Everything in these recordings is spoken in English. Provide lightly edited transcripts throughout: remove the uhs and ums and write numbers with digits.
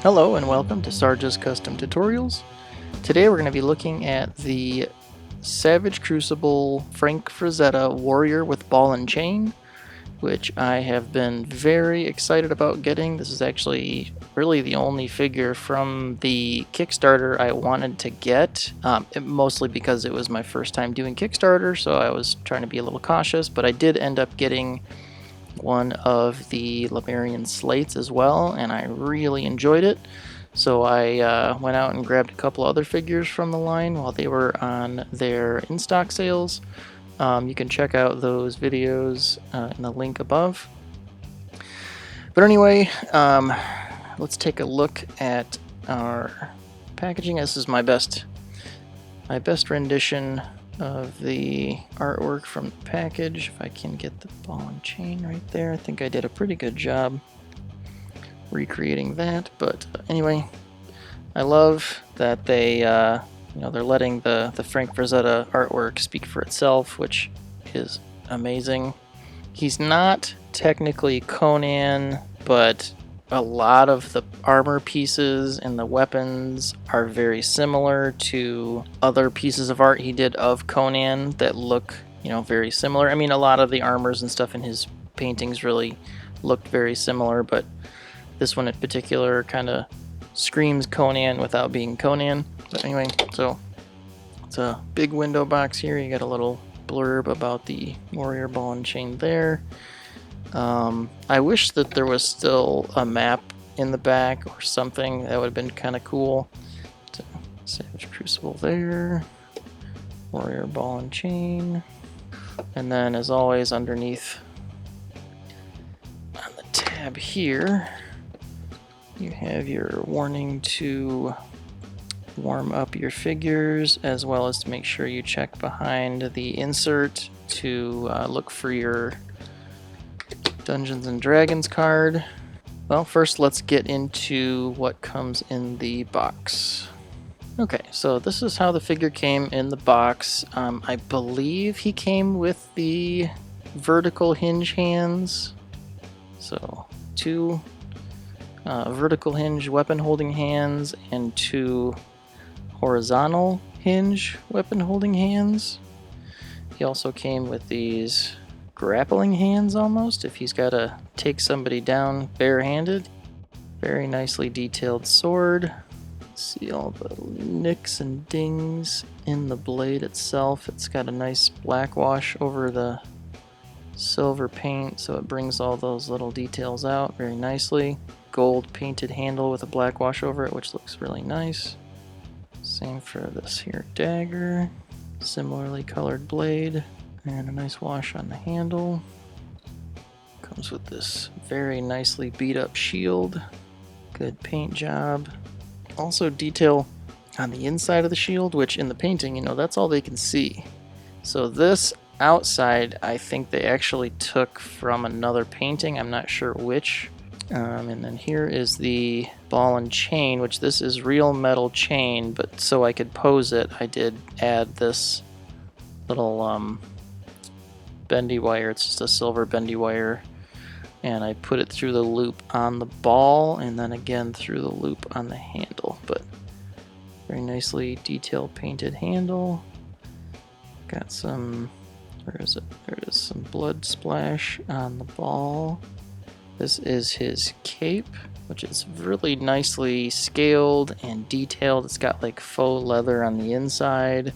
Hello and welcome to Sarja's Custom Tutorials. Today we're going to be looking at the Savage Crucible Frazetta Warrior with Ball and Chain, which I have been very excited about getting. This is actually really the only figure from the Kickstarter I wanted to get, mostly because it was my first time doing Kickstarter, so I was trying to be a little cautious, but I did end up getting one of the Lemurian slates as well, and I really enjoyed it. So I went out and grabbed a couple other figures from the line while they were on their in-stock sales. You can check out those videos in the link above. But anyway, let's take a look at our packaging. This is my best rendition of the artwork from the package. If I can get the ball and chain right there, I think I did a pretty good job recreating that. But anyway, I love that they they're letting the Frazetta artwork speak for itself, which is amazing. He's not technically Conan, but a lot of the armor pieces and the weapons are very similar to other pieces of art he did of Conan that look, very similar. I mean, a lot of the armors and stuff in his paintings really looked very similar, but this one in particular kind of screams Conan without being Conan. But anyway, so it's a big window box here. You got a little blurb about the warrior ball and chain there. I wish that there was still a map in the back or something. That would have been kind of cool. So, Savage Crucible there. Warrior ball and chain. And then, as always, underneath on the tab here, you have your warning to warm up your figures, as well as to make sure you check behind the insert to look for your Dungeons and Dragons card. Well, first let's get into what comes in the box. Okay, so this is how the figure came in the box. I believe he came with the vertical hinge hands. So 2 vertical hinge weapon holding hands and 2 horizontal hinge weapon holding hands. He also came with these grappling hands almost, if he's got to take somebody down barehanded. Very nicely detailed sword. See all the nicks and dings in the blade itself. It's got a nice black wash over the silver paint, so it brings all those little details out very nicely. Gold painted handle with a black wash over it, which looks really nice. Same for this here dagger. Similarly colored blade. And a nice wash on the handle. Comes with this very nicely beat up shield. Good paint job. Also detail on the inside of the shield, which in the painting, that's all they can see. So this outside, I think they actually took from another painting. I'm not sure which. And then here is the ball and chain, which this is real metal chain, but so I could pose it, I did add this little bendy wire. It's just a silver bendy wire, and I put it through the loop on the ball and then again through the loop on the handle. But very nicely detail painted handle. Got some, where is it? There is some blood splash on the ball. This is his cape, which is really nicely scaled and detailed. It's got like faux leather on the inside,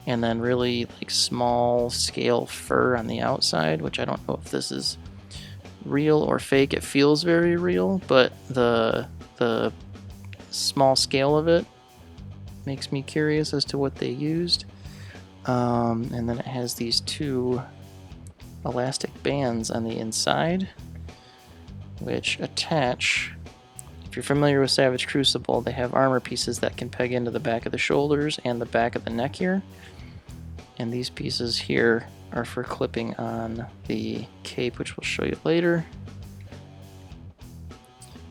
and then really like small scale fur on the outside, which I don't know if this is real or fake. It feels very real, but the small scale of it makes me curious as to what they used. And then it has these 2 elastic bands on the inside, which attach. If you're familiar with Savage Crucible, they have armor pieces that can peg into the back of the shoulders and the back of the neck here. And these pieces here are for clipping on the cape, which we'll show you later.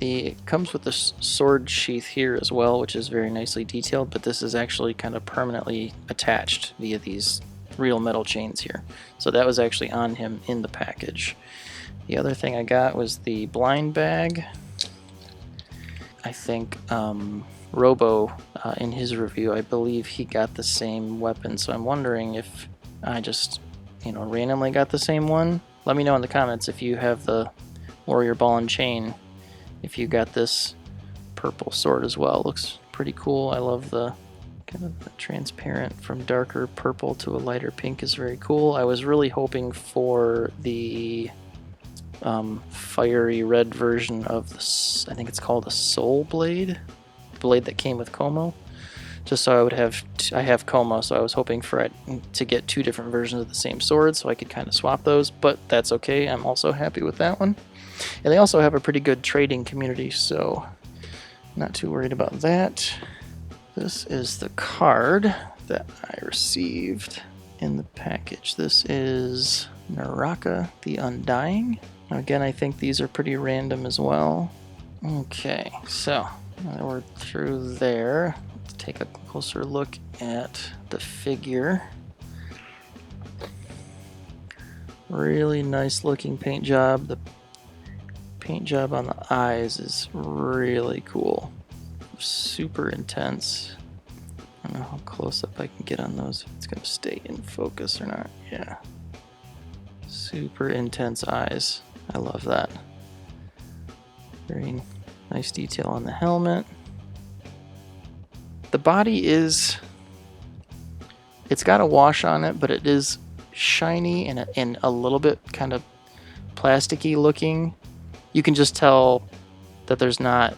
It comes with this sword sheath here as well, which is very nicely detailed, but this is actually kind of permanently attached via these real metal chains here. So that was actually on him in the package. The other thing I got was the blind bag. I think Robo, in his review, I believe he got the same weapon. So I'm wondering if I just, randomly got the same one. Let me know in the comments if you have the Warrior Ball and Chain, if you got this purple sword as well. Looks pretty cool. I love the kind of the transparent from darker purple to a lighter pink is very cool. I was really hoping for the fiery red version of this. I think it's called a Soul Blade that came with Como, just so I would have I have Como, so I was hoping for it to get 2 different versions of the same sword so I could kind of swap those, but that's okay. I'm also happy with that one. And they also have a pretty good trading community, so not too worried about that. This is the card that I received in the package. This is Naraka the Undying. Again, I think these are pretty random as well. Okay, so now that we're through there, let's take a closer look at the figure. Really nice looking paint job. The paint job on the eyes is really cool. Super intense. I don't know how close up I can get on those, if it's going to stay in focus or not. Yeah. Super intense eyes. I love that. Very nice detail on the helmet. The body is, it's got a wash on it, but it is shiny and a little bit kind of plasticky looking. You can just tell that there's not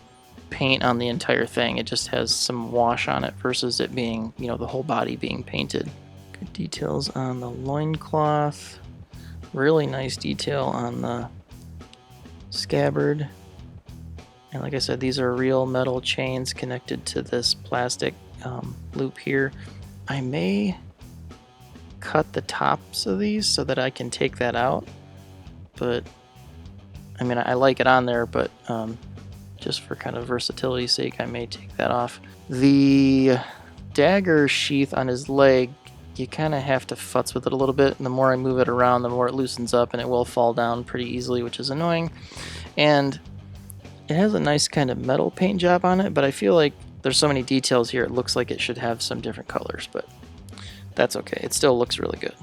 paint on the entire thing. It just has some wash on it versus it being, the whole body being painted. Good details on the loincloth. Really nice detail on the scabbard. And like I said, these are real metal chains connected to this plastic loop here. I may cut the tops of these so that I can take that out, but I mean, I like it on there, but just for kind of versatility's sake, I may take that off. The dagger sheath on his leg, you kind of have to futz with it a little bit, and the more I move it around, the more it loosens up, and it will fall down pretty easily, which is annoying. And it has a nice kind of metal paint job on it, but I feel like there's so many details here, it looks like it should have some different colors, but that's okay. It still looks really good.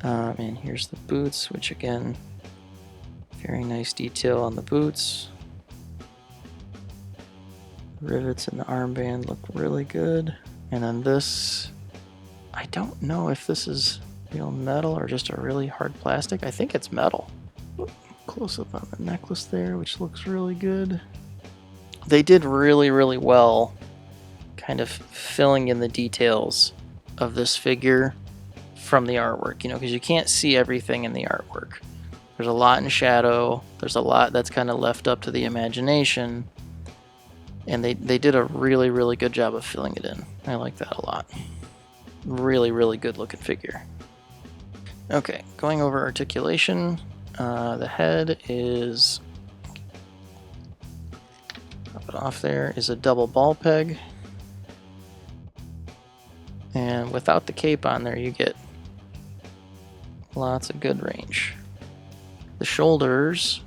And here's the boots, which again, very nice detail on the boots. Rivets in the armband look really good. And then this, I don't know if this is real metal or just a really hard plastic. I think it's metal. Close up on the necklace there, which looks really good. They did really, really well kind of filling in the details of this figure from the artwork, because you can't see everything in the artwork. There's a lot in shadow. There's a lot that's kind of left up to the imagination. And they did a really, really good job of filling it in. I like that a lot. Really, really good looking figure. Okay, going over articulation. The head is, drop it off there, is a double ball peg. And without the cape on there, you get lots of good range. The shoulders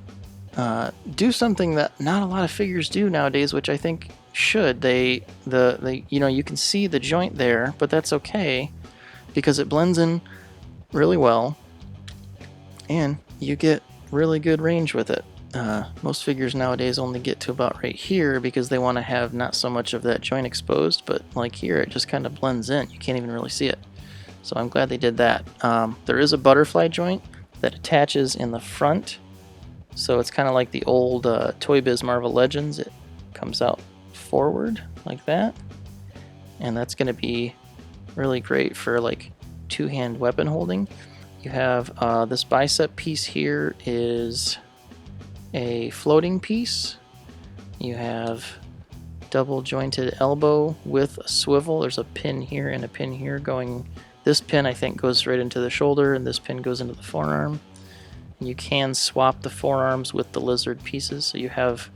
do something that not a lot of figures do nowadays, which I think should. You can see the joint there, but that's okay because it blends in really well, and you get really good range with it. Most figures nowadays only get to about right here because they want to have not so much of that joint exposed, but like here it just kind of blends in. You can't even really see it. So I'm glad they did that. There is a butterfly joint that attaches in the front, so it's kind of like the old Toy Biz Marvel Legends. It comes out forward like that, and that's going to be really great for like two-hand weapon holding. You have this bicep piece here is a floating piece. You have double jointed elbow with a swivel. There's a pin here and a pin here going. This pin I think goes right into the shoulder, and this pin goes into the forearm. And you can swap the forearms with the lizard pieces, so you have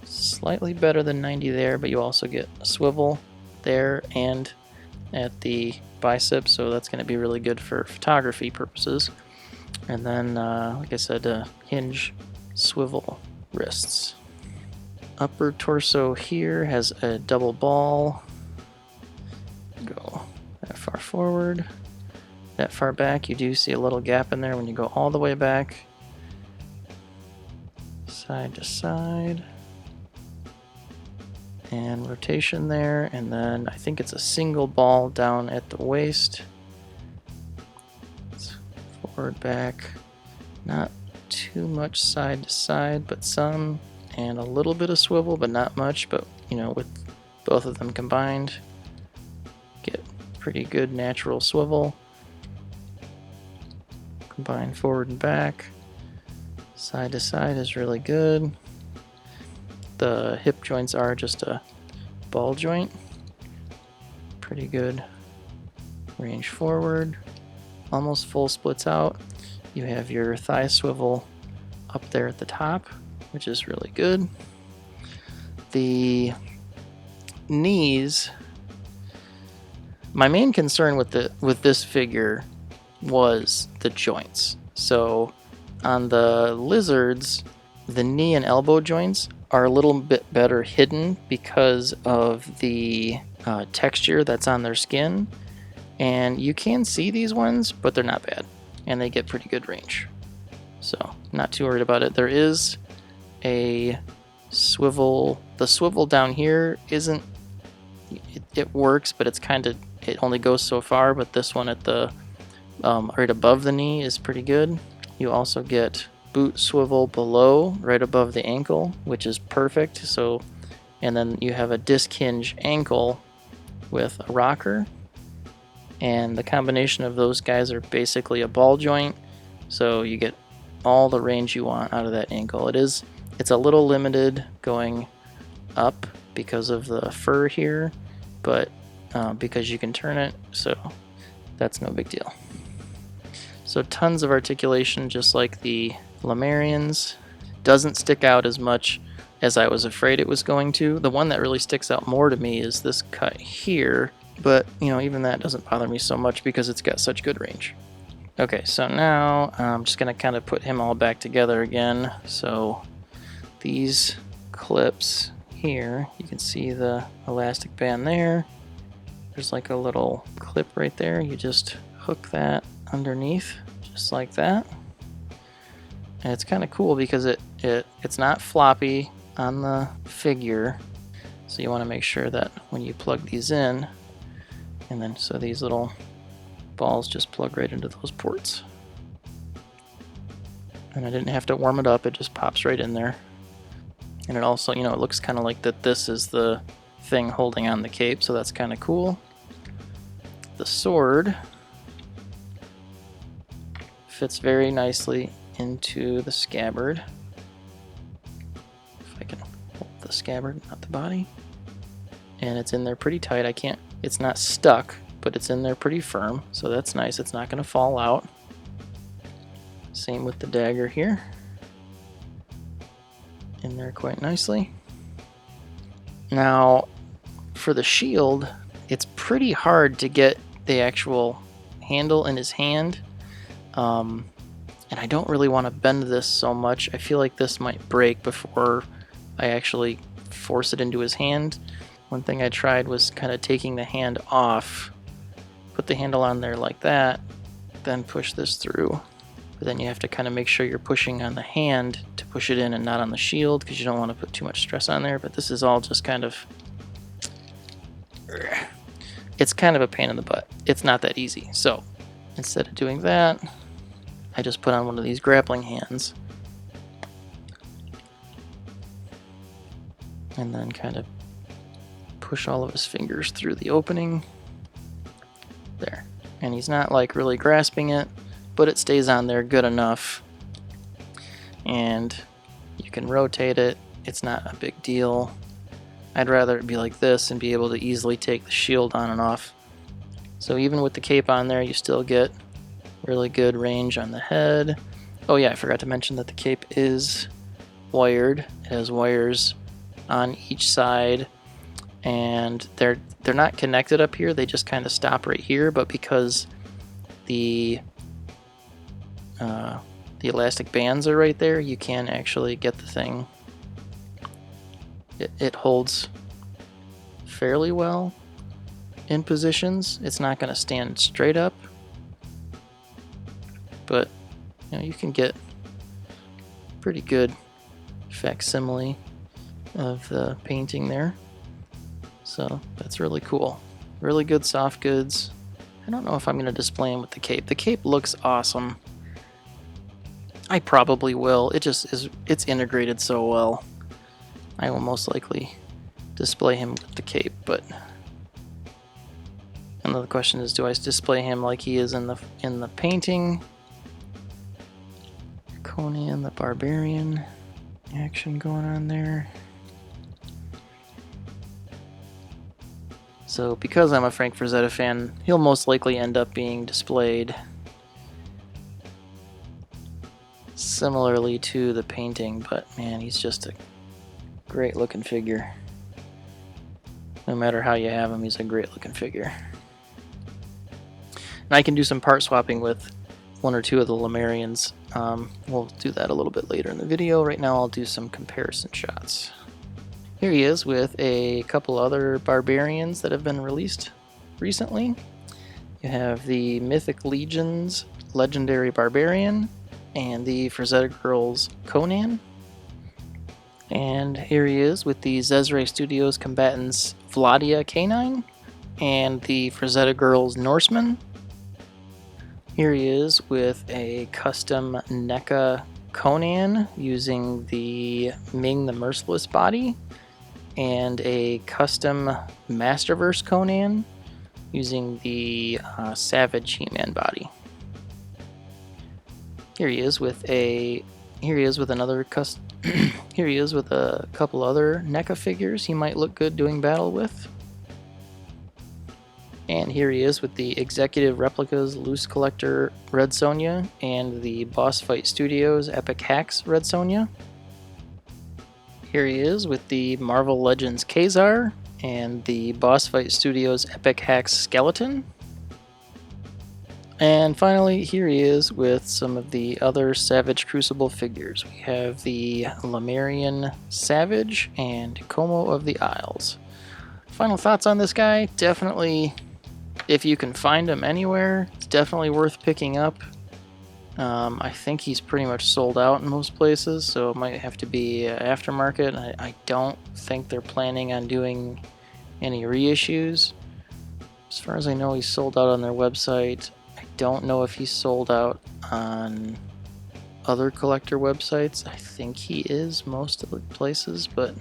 slightly better than 90 there, but you also get a swivel there and at the bicep, so that's going to be really good for photography purposes. And then, like I said, hinge swivel wrists. upper torso here has a double ball. Go that far forward, that far back. You do see a little gap in there when you go all the way back. Side to side. And rotation there, and then I think it's a single ball down at the waist. It's forward, back. Not too much side to side, but some. And a little bit of swivel, but not much. But, you know, with both of them combined, get pretty good natural swivel. Combine forward and back. Side to side is really good. The hip joints are just a ball joint. Pretty good range forward. Almost full splits out. You have your thigh swivel up there at the top, which is really good. The knees, my main concern with this figure was the joints. So on the lizards, the knee and elbow joints are a little bit better hidden because of the texture that's on their skin. And you can see these ones, but they're not bad. And they get pretty good range. So, not too worried about it. There is a swivel. The swivel down here isn't... It works, but it's kind of... It only goes so far, but this one at the... right above the knee is pretty good. You also get boot swivel below, right above the ankle, which is perfect. So, and then you have a disc hinge ankle with a rocker, and the combination of those guys are basically a ball joint. So you get all the range you want out of that ankle. It's a little limited going up because of the fur here, but because you can turn it, so that's no big deal. So tons of articulation, just like the Lemurians. Doesn't stick out as much as I was afraid it was going to. The one that really sticks out more to me is this cut here, but you know, even that doesn't bother me so much because it's got such good range. Okay, so now I'm just gonna kind of put him all back together again. So these clips here, you can see the elastic band there. There's like a little clip right there. You just hook that underneath, just like that. And it's kind of cool because it's not floppy on the figure. So you want to make sure that when you plug these in, and then so these little balls just plug right into those ports. And I didn't have to warm it up, it just pops right in there. And it also, you know, it looks kind of like that this is the thing holding on the cape, so that's kind of cool. The sword fits very nicely into the scabbard. If I can hold the scabbard, not the body. And it's in there pretty tight. It's not stuck, but it's in there pretty firm, so that's nice. It's not going to fall out. Same with the dagger here. In there quite nicely. Now, for the shield, it's pretty hard to get the actual handle in his hand. And I don't really want to bend this so much. I feel like this might break before I actually force it into his hand. One thing I tried was kind of taking the hand off, put the handle on there like that, then push this through. But then you have to kind of make sure you're pushing on the hand to push it in and not on the shield, because you don't want to put too much stress on there. But this is all just kind of... It's kind of a pain in the butt. It's not that easy. So instead of doing that, I just put on one of these grappling hands. And then kind of push all of his fingers through the opening. There. And he's not like really grasping it, but it stays on there good enough. And you can rotate it. It's not a big deal. I'd rather it be like this and be able to easily take the shield on and off. So even with the cape on there, you still get really good range on the head. Oh yeah, I forgot to mention that the cape is wired. It has wires on each side, and they're not connected up here. They just kind of stop right here, but because the elastic bands are right there, you can actually get the thing it holds fairly well in positions. It's not going to stand straight up, but you can get pretty good facsimile of the painting there. So that's really cool. Really good soft goods. I don't know if I'm going to display them with the cape. The cape looks awesome. I probably will. It just is, it's integrated so well. I will most likely display him with the cape, but another question is, do I display him like he is in the painting? Conan the Barbarian action going on there. So because I'm a Frank Frazetta fan, he'll most likely end up being displayed similarly to the painting, but man, he's just a great looking figure. No matter how you have him, he's a great looking figure. And I can do some part swapping with one or two of the Lemurians. We'll do that a little bit later in the video. Right now I'll do some comparison shots. Here he is with a couple other barbarians that have been released recently. You have the Mythic Legion's Legendary Barbarian and the Frazetta Girls Conan. And here he is with the Zezre Studios Combatants Vladia Canine and the Frazetta Girls Norseman. Here he is with a custom NECA Conan using the Ming the Merciless body, and a custom Masterverse Conan using the Savage He-Man body. Here he is with a couple other NECA figures he might look good doing battle with. And here he is with the Executive Replicas Loose Collector Red Sonja and the Boss Fight Studios Epic Hacks Red Sonja. Here he is with the Marvel Legends Kazar and the Boss Fight Studios Epic Hacks Skeleton. And finally, here he is with some of the other Savage Crucible figures. We have the Lemurian Savage and Como of the Isles. Final thoughts on this guy? Definitely, if you can find him anywhere, it's definitely worth picking up. I think he's pretty much sold out in most places, so it might have to be aftermarket. I don't think they're planning on doing any reissues. As far as I know, he's sold out on their website. I don't know if he's sold out on other collector websites. I think he is most of the places, but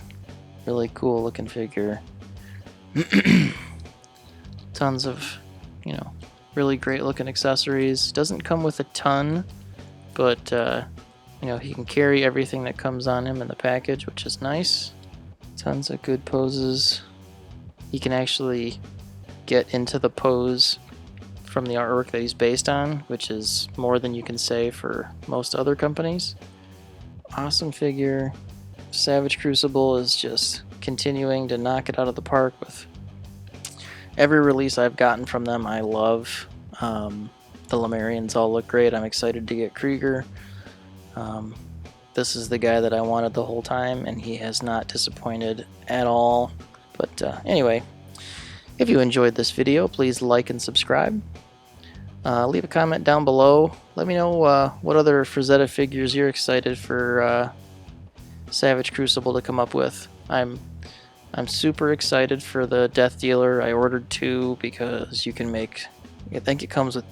really cool looking figure. Tons of, really great looking accessories. Doesn't come with a ton, but he can carry everything that comes on him in the package, which is nice. Tons of good poses. He can actually get into the pose from the artwork that he's based on, which is more than you can say for most other companies. Awesome figure. Savage Crucible is just continuing to knock it out of the park with every release I've gotten from them. I love. The Lemurians all look great. I'm excited to get Krieger. This is the guy that I wanted the whole time, and he has not disappointed at all. But anyway, if you enjoyed this video, please like and subscribe. Leave a comment down below. Let me know what other Frazetta figures you're excited for Savage Crucible to come up with. I'm super excited for the Death Dealer. I ordered 2 because you can make, I think it comes with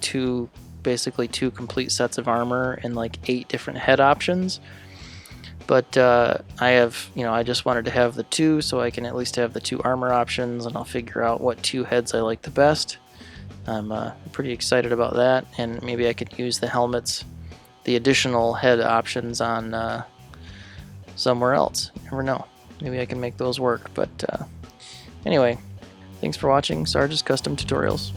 basically two complete sets of armor and like 8 different head options. But I just wanted to have the 2 so I can at least have the 2 armor options, and I'll figure out what 2 heads I like the best. I'm pretty excited about that, and maybe I could use the helmets, the additional head options on somewhere else. You never know. Maybe I can make those work. But anyway, thanks for watching Sarge's Custom Tutorials.